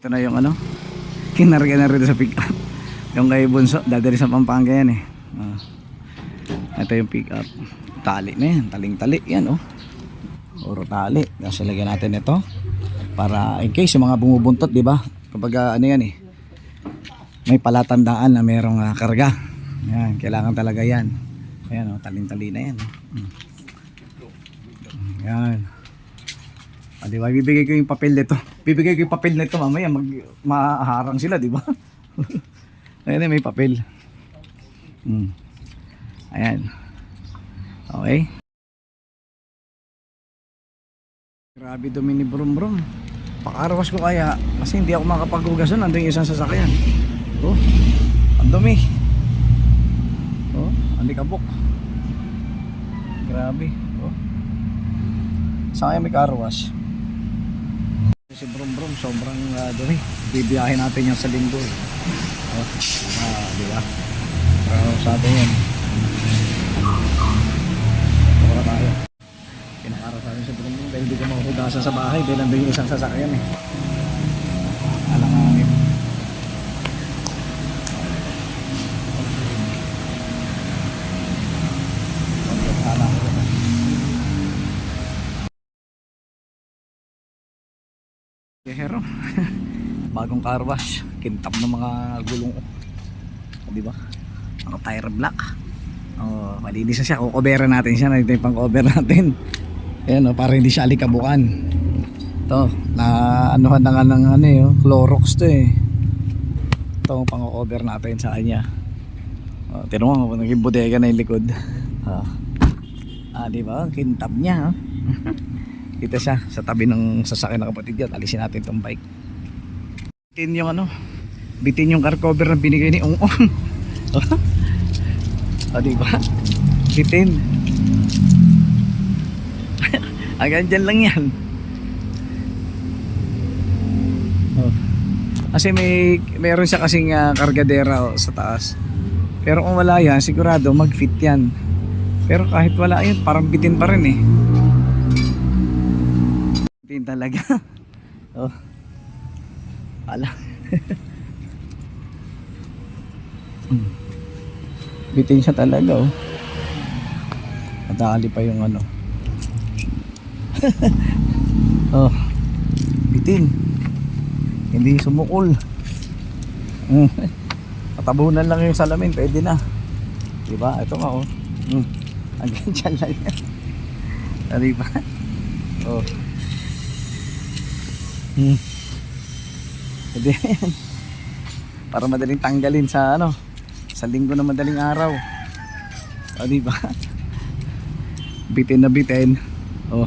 Ito na yung ano, kinarga na rin sa pick up. Yung kay Bunso, dadali sa Pampanga yan eh. Ito yung pick up. Tali na yan, taling-tali yan oh. Puro tali. Kasi lagyan natin ito para in case yung mga bumubuntot, di ba? Kapag ano yan eh, may palatandaan na merong karga. Yan, kailangan talaga yan. Ayan oh, taling-tali na yan. Yan. Di ba? Bibigay ko yung papel nito. Bibigay ko yung papel nito mamaya maharang sila, di ba? Ayan, may papel. Ayan. Okay. Grabe dumi ni Brum Brum. Pakarawas ko kaya kasi hindi ako makapaghugas doon. Nandun yung isang sasakyan. Oh, ang dumi. Oh, ang likabok. Grabe. Oh. Saan kaya may carwash? Si Brum Brum sobrang dumi. Bibiyahin natin yan sa linggo. Oh, di ba? Pero sa atin yan. Mura tayo. Pinakara sa atin si Brum Brum dahil hindi ko mahugasan sa bahay dahil nandun yung isang sasakyan eh. Alangangin. Hero. Bagong car wash, kintab ng mga gulong ko. Di ba? Mga tire black. Oh, malinis na siya. Kukoberan natin siya. Ito yung pang-cover natin. Ayan, oh, para hindi siya alikabukan. Ito, na anuhan na nga ng ano eh, Clorox to eh. Ito ang pang-cover natin sa kanya. Oh, tinanong mo, naging bodega na yung likod. Di ba? Kintab niya. Dito siya sa tabi ng sasakyan ng kapatid yan. Alisin natin itong bike. Bitin yung ano, bitin yung car cover na binigay ni Ong Ong. Diba? Bitin. Hanggang dyan lang yan. Kasi meron siya kasing kargadera sa taas. Pero kung wala yan, sigurado mag-fit yan. Pero kahit wala yun, parang bitin pa rin eh. Bitin talaga. Oh. Ala. Bitin siya talaga oh. Nadali pa yung ano. Oh. Bitin. Hindi sumukol. Patabunan lang yung salamin, pwede na. Diba? Ito nga oh. Hanggang dyan lang yan. Diba? Oh. Pwede yan. Para madaling tanggalin sa ano, sa linggo na madaling araw. O diba? Bitin na bitin. Oh.